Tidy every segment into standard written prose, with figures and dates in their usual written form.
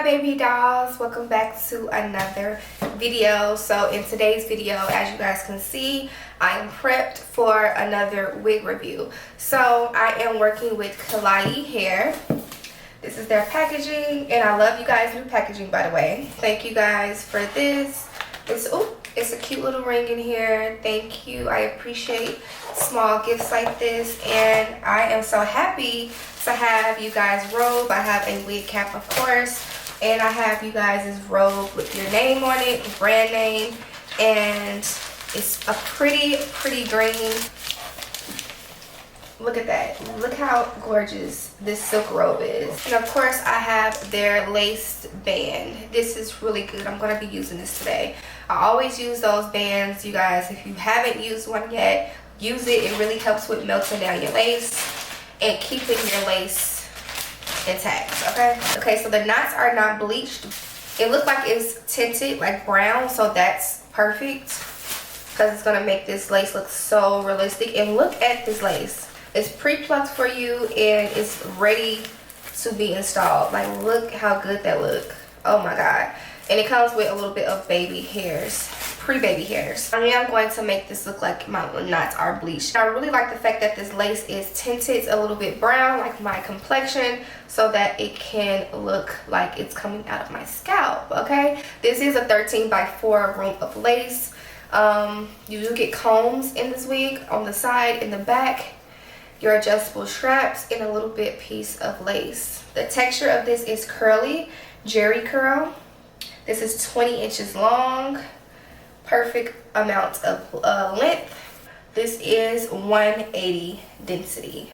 baby dolls, welcome back to another video. So in today's video, as you guys can see, I am prepped for another wig review. So I am working with Klaiyi hair. This is their packaging, and I love you guys' new packaging, by the way. Thank you guys for this. It's a cute little ring in here. Thank you. I appreciate small gifts like this, and I am so happy to have you guys robe. I have a wig cap, of course, and I have you guys' robe with your name on it, brand name, and it's a pretty green. Look at that. Look how gorgeous this silk robe is. And of course I have their laced band. This is really good. I'm going to be using this today. I always use those bands, you guys. If you haven't used one yet, use it. It really helps with melting down your lace and keeping your lace intact. Okay, so the knots are not bleached. It looks like it's tinted like brown, so that's perfect because it's going to make this lace look so realistic. And look at this lace. It's pre-plucked for you and it's ready to be installed. Like, look how good that look. Oh my god. And it comes with a little bit of baby hairs, pre-baby hairs. I am going to make this look like my knots are bleached. I really like the fact that this lace is tinted a little bit brown, like my complexion, so that it can look like it's coming out of my scalp. Okay, this is a 13x4 room of lace. You do get combs in this wig on the side, in the back, your adjustable straps, and a little bit piece of lace. The texture of this is curly, jerry curl. This is 20 inches long, perfect amount of length. This is 180 density.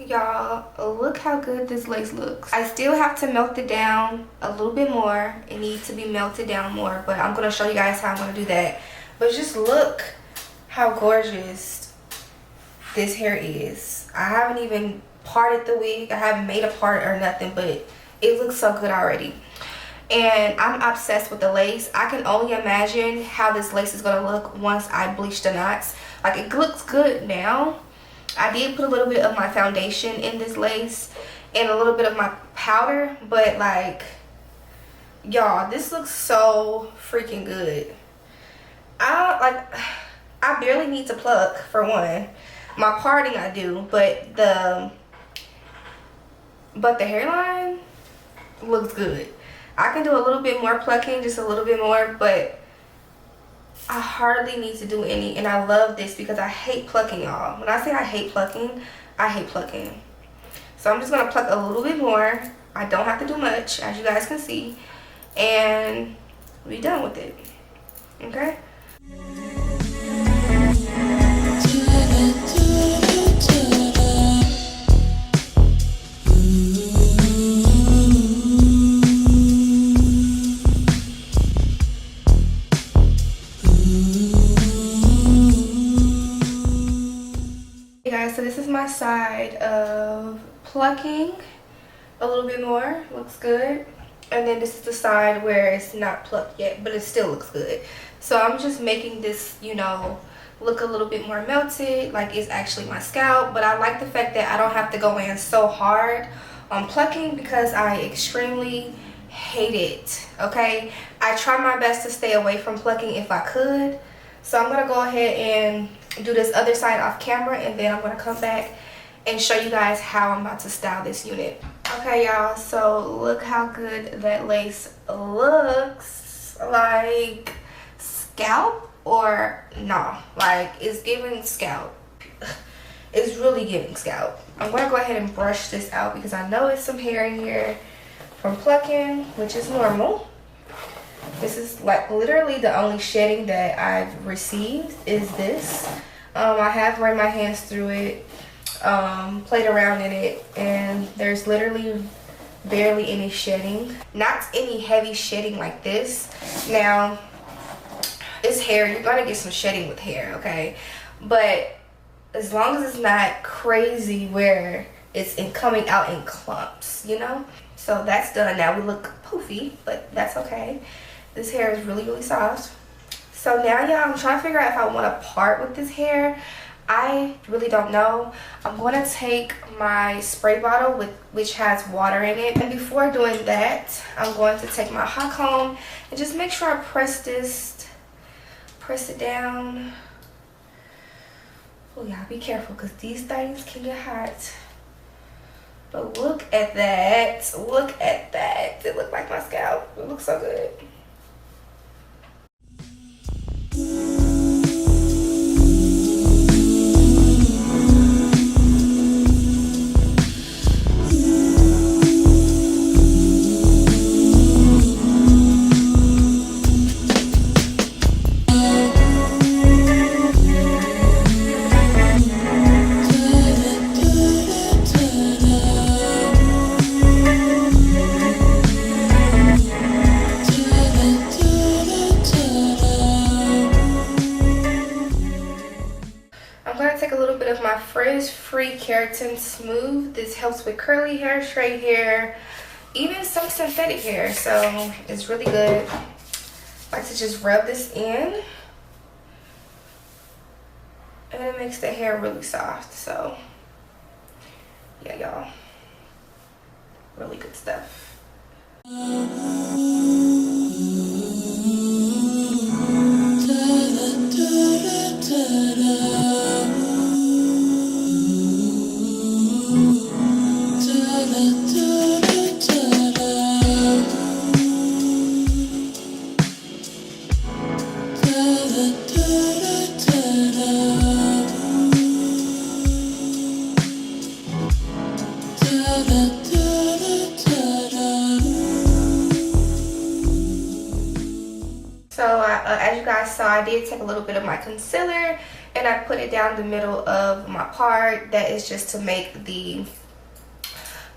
Y'all, look how good this lace looks. I still have to melt it down a little bit more. It needs to be melted down more, but I'm going to show you guys how I'm going to do that. But just look how gorgeous this hair is. I haven't even parted the wig. I haven't made a part or nothing, but it looks so good already. And I'm obsessed with the lace. I can only imagine how this lace is going to look once I bleach the knots. Like, it looks good now. I did put a little bit of my foundation in this lace and a little bit of my powder, but like, y'all, this looks so freaking good. I barely need to pluck, for one. My parting I do, but the hairline looks good. I can do a little bit more plucking, just a little bit more, but I hardly need to do any. And I love this because I hate plucking, y'all. When I say I hate plucking, I hate plucking. So I'm just going to pluck a little bit more. I don't have to do much, as you guys can see. And we're done with it. Okay? So this is my side of plucking a little bit more. Looks good. And then this is the side where it's not plucked yet, but it still looks good. So I'm just making this, you know, look a little bit more melted, like it's actually my scalp. But I like the fact that I don't have to go in so hard on plucking because I extremely hate it. Okay, I try my best to stay away from plucking if I could. So I'm gonna go ahead and do this other side off camera, and then I'm gonna come back and show you guys how I'm about to style this unit. Okay, y'all, so look how good that lace looks. Like, scalp or no. Like, it's giving scalp. It's really giving scalp. I'm gonna go ahead and brush this out because I know it's some hair in here from plucking, which is normal. This is like literally the only shedding that I've received is this. I have ran my hands through it, played around in it, and there's literally barely any shedding. Not any heavy shedding like this. Now, it's hair. You're gonna get some shedding with hair, okay? But as long as it's not crazy where it's coming out in clumps, you know? So that's done. Now we look poofy, but that's okay. This hair is really, really soft. So now, y'all, I'm trying to figure out if I want to part with this hair. I really don't know. I'm going to take my spray bottle which has water in it. And before doing that, I'm going to take my hot comb and just make sure I press it down. Oh, y'all, be careful because these things can get hot. But look at that. Look at that. It looked like my scalp. It looks so good. Frizz-free Keratin Smooth. This helps with curly hair, straight hair, even some synthetic hair. So it's really good. I like to just rub this in, and it makes the hair really soft. So yeah, y'all, really good stuff. As you guys saw, I did take a little bit of my concealer and I put it down the middle of my part. That is just to make the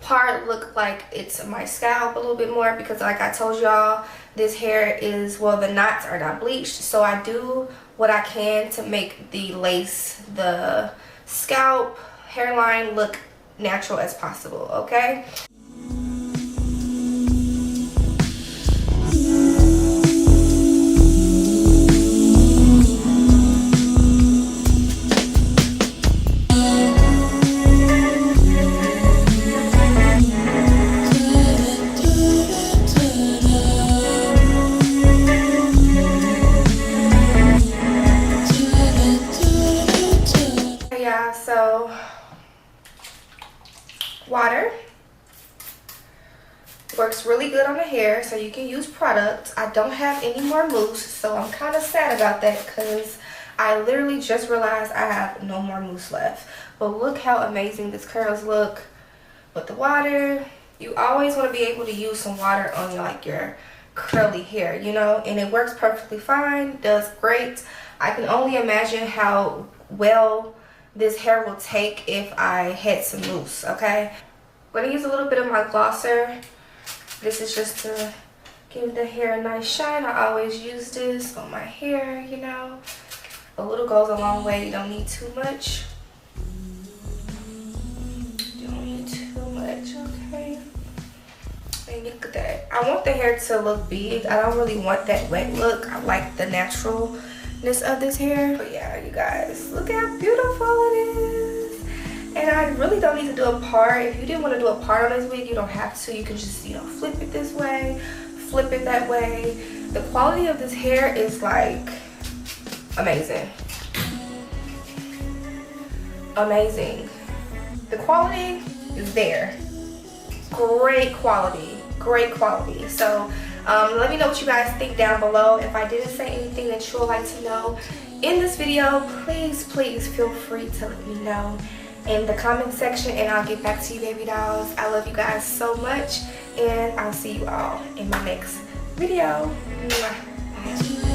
part look like it's my scalp a little bit more, because like I told y'all, this hair is, well, the knots are not bleached, so I do what I can to make the lace, the scalp hairline look natural as possible, okay? So water works really good on the hair, so you can use products. I don't have any more mousse, so I'm kind of sad about that because I literally just realized I have no more mousse left. But look how amazing these curls look with the water. You always want to be able to use some water on your curly hair, you know, and it works perfectly fine, does great. I can only imagine how well this hair will take if I had some mousse, okay? I'm gonna use a little bit of my glosser. This is just to give the hair a nice shine. I always use this on my hair, you know. A little goes a long way. You don't need too much. You don't need too much, okay? And look at that. I want the hair to look big. I don't really want that wet look. I like the naturalness of this hair. But yeah, you guys, look how beautiful it is. And I really don't need to do a part. If you didn't want to do a part on this wig, you don't have to. You can just, you know, flip it this way, flip it that way. The quality of this hair is like amazing. Amazing. The quality is there. Great quality. Great quality. So Let me know what you guys think down below. If I didn't say anything that you would like to know in this video, please feel free to let me know in the comment section, and I'll get back to you, baby dolls. I love you guys so much, and I'll see you all in my next video. Mwah. Bye.